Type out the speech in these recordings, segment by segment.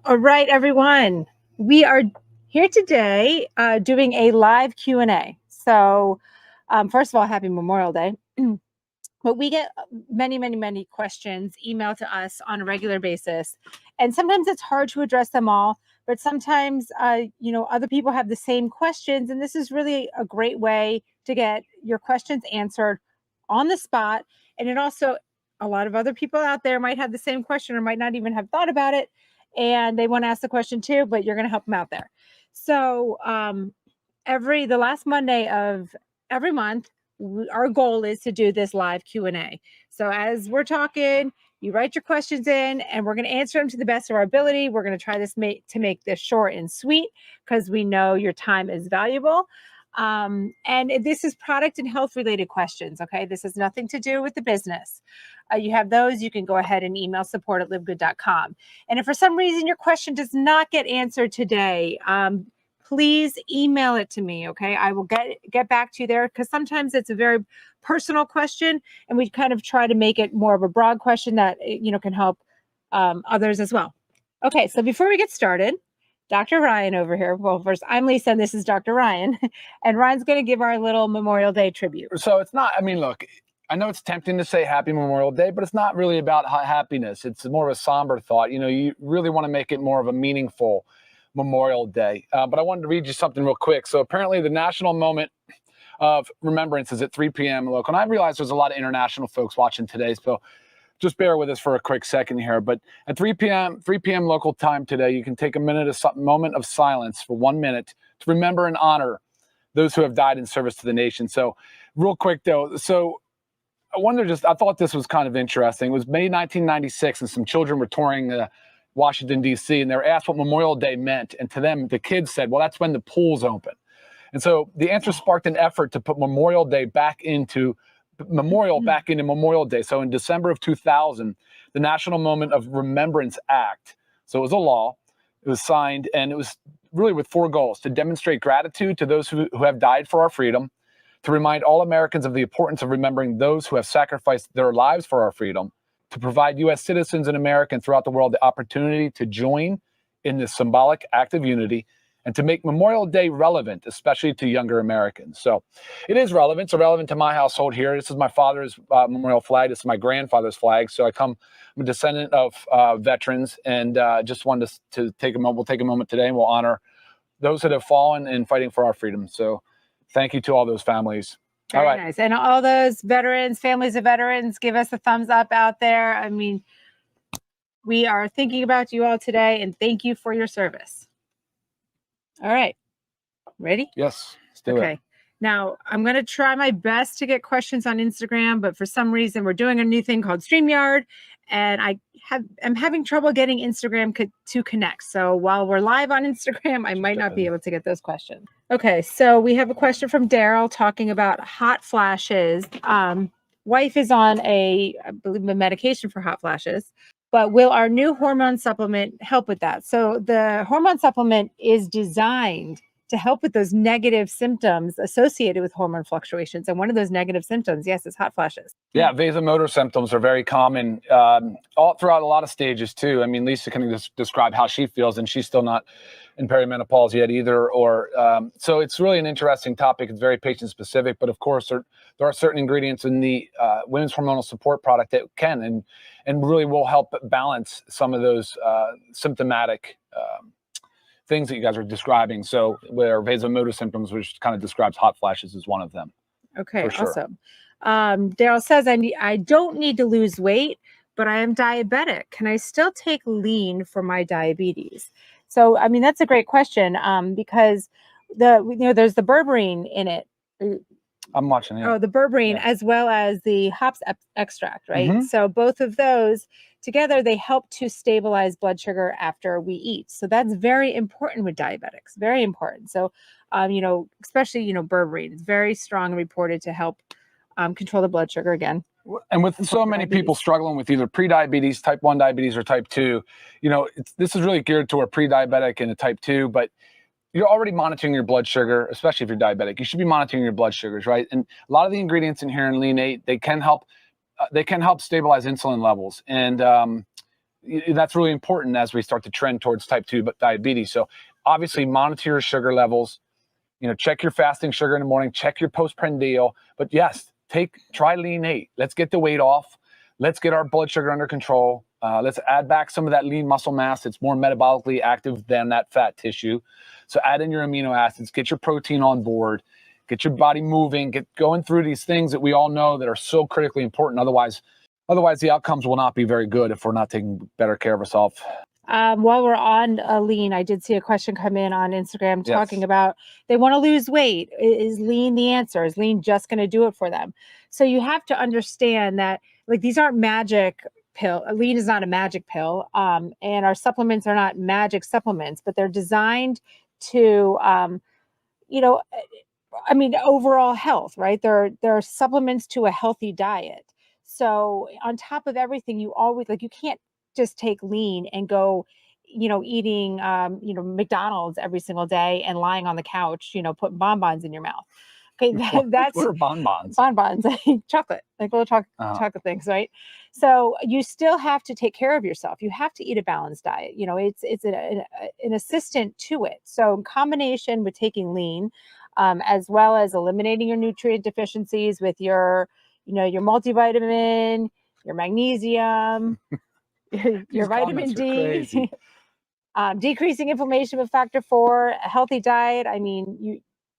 All right, everyone. We are here today doing a live Q&A. So first of all, happy Memorial Day. But we get many questions emailed to us on a regular basis. And sometimes it's hard to address them all, but sometimes, other people have the same questions. And this is really a great way to get your questions answered on the spot. And it also, a lot of other people out there might have the same question or might not even have thought about it. And they want to ask the question too, but you're going to help them out there. So the last Monday of every month, our goal is to do this live Q&A. So as we're talking, you write your questions in and we're going to answer them to the best of our ability. We're going to try to make this short and sweet because we know your time is valuable. And this is product and health related questions. Okay. This has nothing to do with the business. You have those, you can go ahead and email support@livgood.com. And if for some reason your question does not get answered today, please email it to me. Okay. I will get back to you there because sometimes it's a very personal question and we kind of try to make it more of a broad question that, can help others as well. Okay. So before we get started, Dr. Ryan over here. Well, first, I'm Lisa and this is Dr. Ryan. And Ryan's going to give our little Memorial Day tribute. So it's not, look, I know it's tempting to say Happy Memorial Day, but it's not really about happiness. It's more of a somber thought. You really want to make it more of a meaningful Memorial Day. But I wanted to read you something real quick. So apparently the national moment of remembrance is at 3 p.m. local. And I realize there's a lot of international folks watching today, so just bear with us for a quick second here. But at 3 p.m. local time today, you can take a moment of silence for 1 minute to remember and honor those who have died in service to the nation. So real quick though, I thought this was kind of interesting. It was May 1996 and some children were touring Washington, D.C., and they were asked what Memorial Day meant. And to them, the kids said, well, that's when the pools open. And so the answer sparked an effort to put Memorial back into Memorial Day. So in December of 2000, the National Moment of Remembrance Act, so it was a law, it was signed, and it was really with 4 goals: to demonstrate gratitude to those who have died for our freedom, to remind all Americans of the importance of remembering those who have sacrificed their lives for our freedom, to provide U.S. citizens in America and throughout the world the opportunity to join in this symbolic act of unity, and to make Memorial Day relevant, especially to younger Americans. So it is relevant. It's relevant to my household here. This is my father's memorial flag. This is my grandfather's flag. So I'm a descendant of veterans, and just wanted to take a moment. We'll take a moment today and we'll honor those that have fallen in fighting for our freedom. So thank you to all those families. Very nice. And all those veterans, families of veterans, give us a thumbs up out there. We are thinking about you all today and thank you for your service. All right. Ready? Yes. Let's do it. Now, I'm going to try my best to get questions on Instagram, but for some reason we're doing a new thing called StreamYard and I'm having trouble getting Instagram to connect. So while we're live on Instagram, I might not be able to get those questions. Okay, so we have a question from Daryl talking about hot flashes. Wife is on I believe, a medication for hot flashes, but will our new hormone supplement help with that? So the hormone supplement is designed to help with those negative symptoms associated with hormone fluctuations. And one of those negative symptoms, yes, is hot flashes. Yeah, vasomotor symptoms are very common all throughout a lot of stages too. Lisa can just describe how she feels, and she's still not in perimenopause yet either. So it's really an interesting topic. It's very patient specific, but of course there are certain ingredients in the women's hormonal support product that can and really will help balance some of those symptomatic things that you guys are describing. So where vasomotor symptoms, which kind of describes hot flashes, is one of them. Okay, sure. Awesome. Daryl says, I don't need to lose weight, but I am diabetic. Can I still take lean for my diabetes? So, that's a great question because there's the berberine in it. I'm watching it. Oh, the berberine as well as the hops extract, right? Mm-hmm. So both of those together, they help to stabilize blood sugar after we eat. So that's very important with diabetics, very important. So, especially, berberine is very strong and reported to help control the blood sugar again. And with so many people struggling with either pre-diabetes, type 1 diabetes, or type 2, this is really geared toward pre-diabetic and a type 2, but you're already monitoring your blood sugar, especially if you're diabetic. You should be monitoring your blood sugars, right? And a lot of the ingredients in here in Lean 8, they can help stabilize insulin levels. And that's really important as we start to trend towards type 2 diabetes. So obviously monitor your sugar levels, check your fasting sugar in the morning, check your postprandial, but yes, try lean 8. Let's get the weight off. Let's get our blood sugar under control. Let's add back some of that lean muscle mass. It's more metabolically active than that fat tissue. So add in your amino acids, get your protein on board, get your body moving, get going through these things that we all know that are so critically important. Otherwise the outcomes will not be very good if we're not taking better care of ourselves. While we're on lean, I did see a question come in on Instagram talking about they want to lose weight. Is lean the answer? Is lean just going to do it for them? So you have to understand that these aren't magic pill. Lean is not a magic pill, and our supplements are not magic supplements, but they're designed to, overall health, right? They're supplements to a healthy diet. So on top of everything, you always you can't just take lean and go, eating, McDonald's every single day and lying on the couch, putting bonbons in your mouth. Okay, that's what are bonbons? Bonbons, chocolate, little chocolate things, right? So you still have to take care of yourself. You have to eat a balanced diet. It's an assistant to it. So in combination with taking lean, as well as eliminating your nutrient deficiencies with your multivitamin, your magnesium, your vitamin D, decreasing inflammation with factor 4, a healthy diet.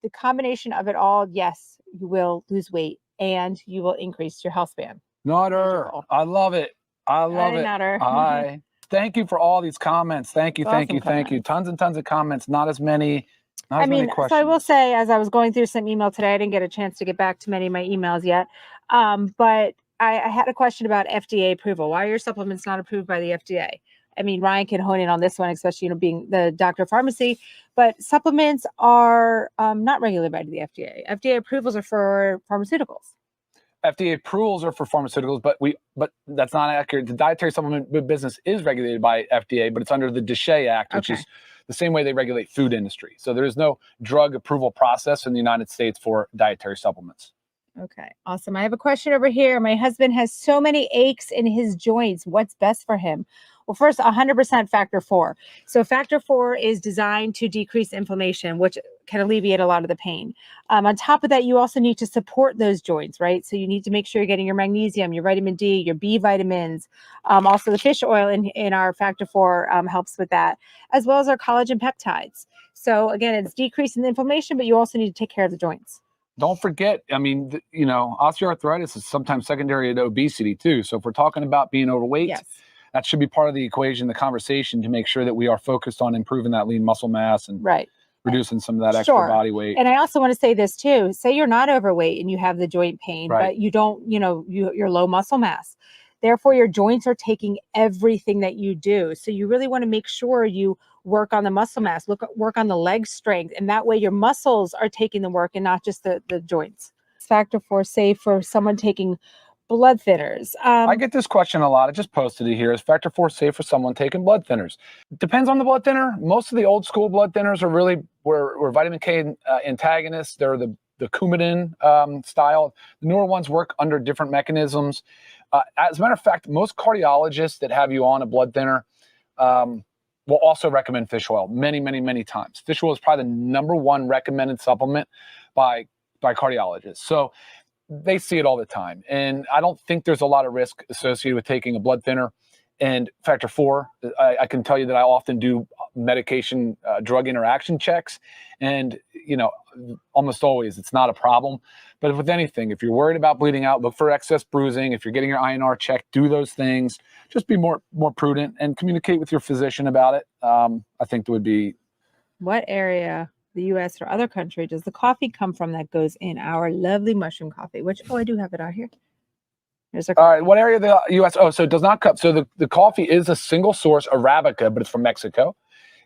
The combination of it all, yes, you will lose weight and you will increase your health span. Nutter. I love it. I love it. Nutter. Hi. Thank you for all these comments. Thank you. Tons and tons of comments. Not as many questions. So I will say, as I was going through some email today, I didn't get a chance to get back to many of my emails yet. But I had a question about FDA approval. Why are your supplements not approved by the FDA? Ryan can hone in on this one, especially, being the doctor of pharmacy, but supplements are not regulated by the FDA. FDA approvals are for pharmaceuticals. FDA approvals are for pharmaceuticals, but that's not accurate. The dietary supplement business is regulated by FDA, but it's under the DSHEA Act, which is the same way they regulate food industry. So there is no drug approval process in the United States for dietary supplements. Okay, awesome. I have a question over here. My husband has so many aches in his joints. What's best for him? Well, first, 100% factor 4. So factor 4 is designed to decrease inflammation, which can alleviate a lot of the pain. On top of that, you also need to support those joints, right? So you need to make sure you're getting your magnesium, your vitamin D, your B vitamins. Also, the fish oil in our factor 4 helps with that, as well as our collagen peptides. So again, it's decreasing the inflammation, but you also need to take care of the joints. Don't forget, osteoarthritis is sometimes secondary to obesity too. So if we're talking about being overweight, that should be part of the equation, the conversation, to make sure that we are focused on improving that lean muscle mass and reducing some of that extra body weight. And I also want to say this too. Say you're not overweight and you have the joint pain, but you don't, you're low muscle mass. Therefore, your joints are taking everything that you do. So you really want to make sure you work on the muscle mass, work on the leg strength. And that way your muscles are taking the work and not just the joints. Factor 4 safe for someone taking blood thinners. I get this question a lot. I just posted it here. Is factor 4 safe for someone taking blood thinners? Depends on the blood thinner. Most of the old school blood thinners are really were vitamin K antagonists. They're the Coumadin style. The newer ones work under different mechanisms. As a matter of fact, most cardiologists that have you on a blood thinner will also recommend fish oil many, many, many times. Fish oil is probably the #1 recommended supplement by cardiologists. So they see it all the time. And I don't think there's a lot of risk associated with taking a blood thinner. And factor 4, I can tell you that I often do medication drug interaction checks. And, almost always it's not a problem. But with anything, if you're worried about bleeding out, look for excess bruising. If you're getting your INR checked, do those things. Just be more prudent and communicate with your physician about it. I think there would be. What area, the U.S. or other country, does the coffee come from that goes in our lovely mushroom coffee? Which, I do have it out here. All right, what area of the U.S.? Oh, so it does not come. So the coffee is a single source Arabica, but it's from Mexico.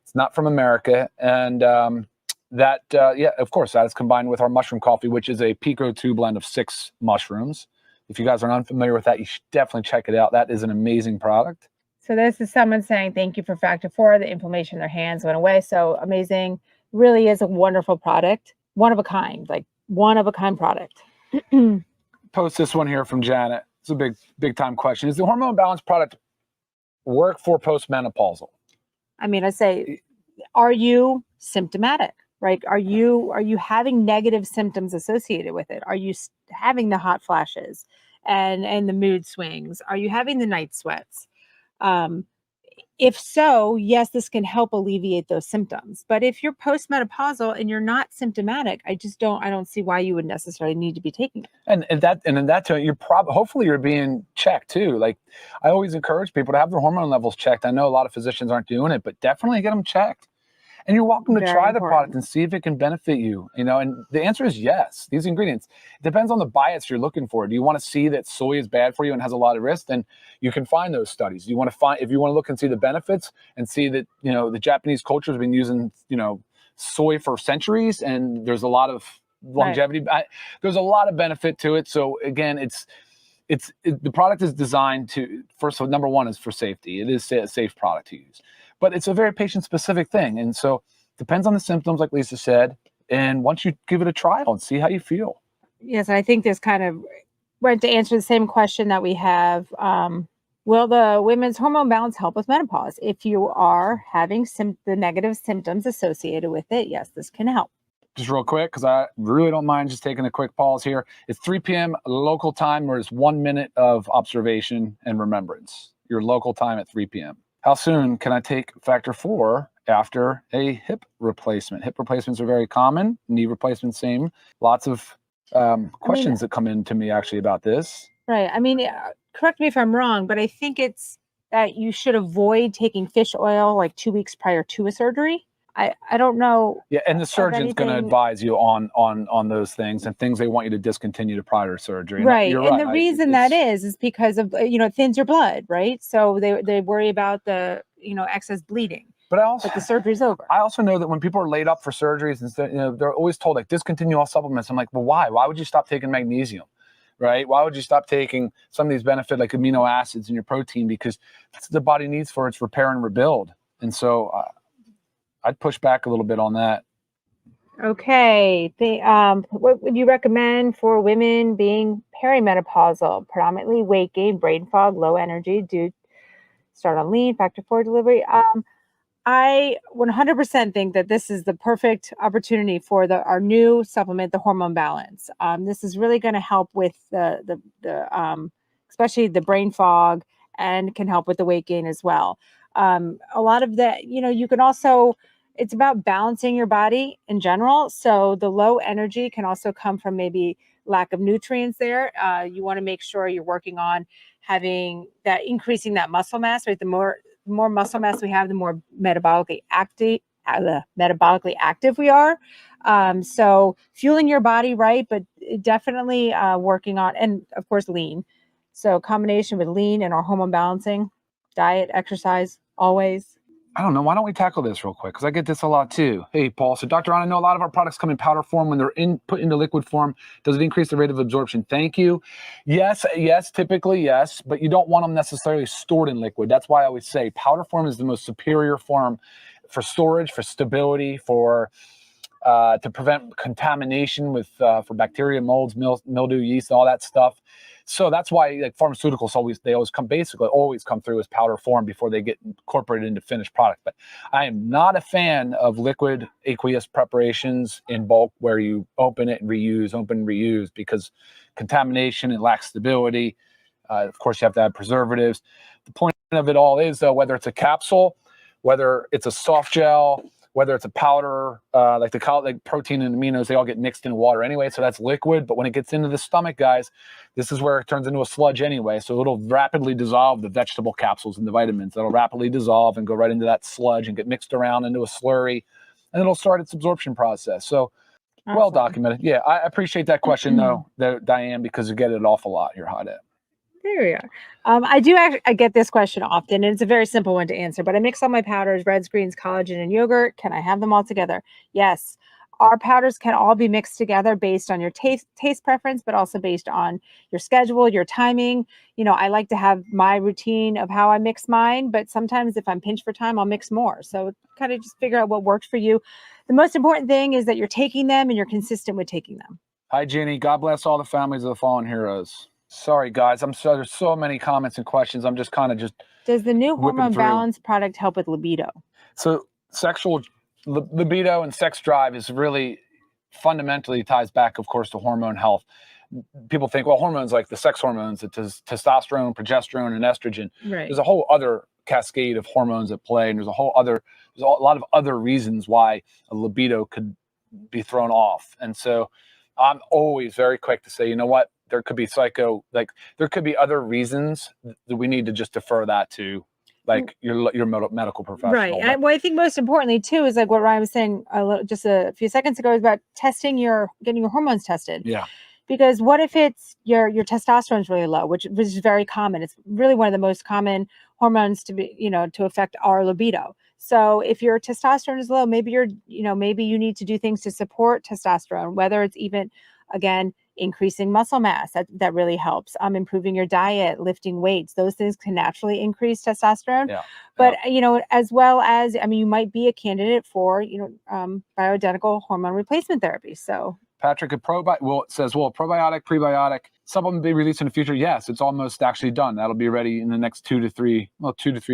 It's not from America. And of course, that is combined with our mushroom coffee, which is a Pico 2 blend of 6 mushrooms. If you guys are unfamiliar with that, you should definitely check it out. That is an amazing product. So this is someone saying, thank you for factor 4. The inflammation in their hands went away. So amazing. Really is a wonderful product. One of a kind product. Post this one here from Janet. It's a big time question. Is the hormone balance product work for postmenopausal. I mean, I say, are you symptomatic? Right? Are you having negative symptoms associated with it? Are you having the hot flashes and the mood swings? Are you having the night sweats? Um, if so, yes, this can help alleviate those symptoms. But if you're postmenopausal and you're not symptomatic, I don't see why you would necessarily need to be taking it. And in that tone, you're hopefully you're being checked too. Like, I always encourage people to have their hormone levels checked. I know a lot of physicians aren't doing it, but definitely get them checked. And you're welcome to Very try the important. product and see if it can benefit you, and the answer is yes. These ingredients, it depends on the bias you're looking for. Do you want to see that soy is bad for you and has a lot of risk? Then you can find those studies. If you want to look and see the benefits and see that, the Japanese culture has been using, soy for centuries, and there's a lot of longevity. Right. There's a lot of benefit to it. So again, the product is designed to, so number one is for safety. It is a safe product to use. But it's a very patient-specific thing. And so depends on the symptoms, like Lisa said. And once you give it a trial and see how you feel. Yes, I think this kind of went to answer the same question that we have. Will the women's hormone balance help with menopause? If you are having the negative symptoms associated with it, yes, this can help. Just real quick, because I really don't mind just taking a quick pause here. It's 3 p.m. local time, where it's 1 minute of observation and remembrance. Your local time at 3 p.m. How soon can I take factor 4 after a hip replacement? Hip replacements are very common. Knee replacements, same. Lots of questions that come in to me actually about this. Right. I mean, correct me if I'm wrong, but I think it's that you should avoid taking fish oil like 2 weeks prior to a surgery. I don't know. Yeah, and the surgeon's going to advise you on those things and things they want you to discontinue prior to surgery. Right. You're right. The reason that is because of, it thins your blood, right? So they worry about the, excess bleeding. But the surgery's over. I also know that when people are laid up for surgeries, and they're always told, like, discontinue all supplements. I'm like, well, why? Why would you stop taking magnesium? Right? Why would you stop taking some of these benefits like amino acids in your protein? Because that's what the body needs for its repair and rebuild. And so I'd push back a little bit on that. Okay. What would you recommend for women being perimenopausal, predominantly weight gain, brain fog, low energy, start on lean, factor 4 delivery? I 100% think that this is the perfect opportunity for our new supplement, the hormone balance. This is really going to help with the especially the brain fog, and can help with the weight gain as well. A lot of that, you can also, it's about balancing your body in general. So the low energy can also come from maybe lack of nutrients there. You want to make sure you're working on increasing that muscle mass, right? The more muscle mass we have, the more metabolically active we are. So fueling your body right, but definitely working on, and of course, lean. So combination with lean and our hormone balancing, diet, exercise, always. I don't know. Why don't we tackle this real quick? Because I get this a lot too. Hey, Paul. So, Dr. Ron, I know a lot of our products come in powder form. When they're put into liquid form, does it increase the rate of absorption? Thank you. Yes, typically yes, but you don't want them necessarily stored in liquid. That's why I always say powder form is the most superior form for storage, for stability, to prevent contamination for bacteria, molds, mildew, yeast, all that stuff. So that's why, like, pharmaceuticals always come through as powder form before they get incorporated into finished product. But I am not a fan of liquid aqueous preparations in bulk where you open and reuse, because contamination, it lacks stability. Of course, you have to have preservatives. The point of it all is, though, whether it's a capsule, whether it's a soft gel, whether it's a powder, like protein and aminos, they all get mixed in water anyway, so that's liquid. But when it gets into the stomach, guys, this is where it turns into a sludge anyway. So it'll rapidly dissolve the vegetable capsules and the vitamins. That'll rapidly dissolve and go right into that sludge and get mixed around into a slurry, and it'll start its absorption process. So awesome. Well documented. Yeah, I appreciate that question, though, Diane, because you get it an awful lot here, Hot. There we are. I get this question often, and it's a very simple one to answer, but I mix all my powders, reds, greens, collagen, and yogurt. Can I have them all together? Yes. Our powders can all be mixed together based on your taste preference, but also based on your schedule, your timing. I like to have my routine of how I mix mine, but sometimes if I'm pinched for time, I'll mix more. So kind of just figure out what works for you. The most important thing is that you're taking them and you're consistent with taking them. Hi, Jenny. God bless all the families of the fallen heroes. Sorry, guys. There's so many comments and questions. I'm just kind of Does the new whipping hormone through. balance product help with libido? So sexual libido and sex drive is really fundamentally ties back, of course, to hormone health. People think, well, hormones like the sex hormones, it's testosterone, progesterone, and estrogen. Right. There's a whole other cascade of hormones at play, and there's a lot of other reasons why a libido could be thrown off. And so I'm always very quick to say, you know what, there could be there could be other reasons that we need to just defer that to like your medical professional. Right. Well, I think most importantly too is like what Ryan was saying just a few seconds ago is about getting your hormones tested. Yeah. Because what if it's your testosterone is really low, which is very common. It's really one of the most common hormones to be, to affect our libido. So if your testosterone is low, maybe maybe you need to do things to support testosterone, whether it's even, again, increasing muscle mass. That really helps. Improving your diet, lifting weights. Those things can naturally increase testosterone. Yeah. But, as well as, you might be a candidate for, bioidentical hormone replacement therapy. So Patrick, it says, probiotic, prebiotic, supplement be released in the future? Yes, it's almost actually done. That'll be ready in the next 2 to 3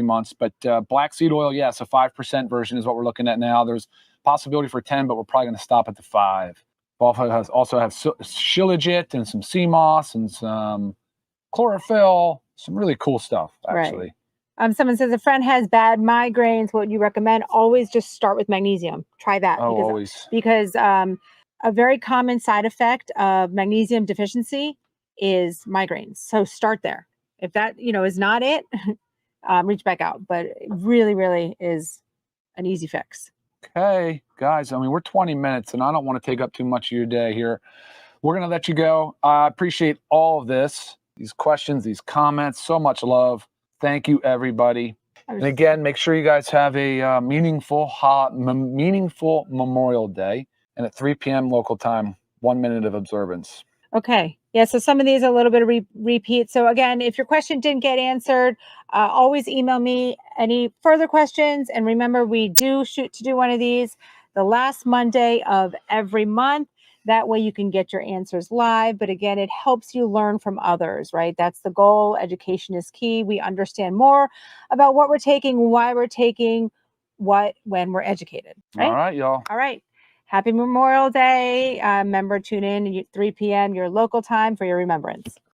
months. But black seed oil, yes, a 5% version is what we're looking at now. There's possibility for 10, but we're probably going to stop at the 5. Also have shilajit and some sea moss and some chlorophyll, some really cool stuff, actually. Right. Someone says a friend has bad migraines. What would you recommend? Always just start with magnesium. Try that. Oh, always. Because a very common side effect of magnesium deficiency is migraines. So start there. If that, is not it, reach back out. But it really, really is an easy fix. Okay, guys, we're 20 minutes and I don't want to take up too much of your day here. We're going to let you go. I appreciate all of this, these questions, these comments, so much love. Thank you, everybody. And again, make sure you guys have a meaningful Memorial Day. And at 3 p.m. local time, 1 minute of observance. Okay. Yeah. So some of these are a little bit of repeat. So again, if your question didn't get answered, always email me any further questions. And remember, we do shoot to do one of these the last Monday of every month. That way you can get your answers live. But again, it helps you learn from others, right? That's the goal. Education is key. We understand more about what we're taking, why we're taking what, when we're educated. Right? All right, y'all. All right. Happy Memorial Day. Remember, tune in at 3 p.m. your local time for your remembrance.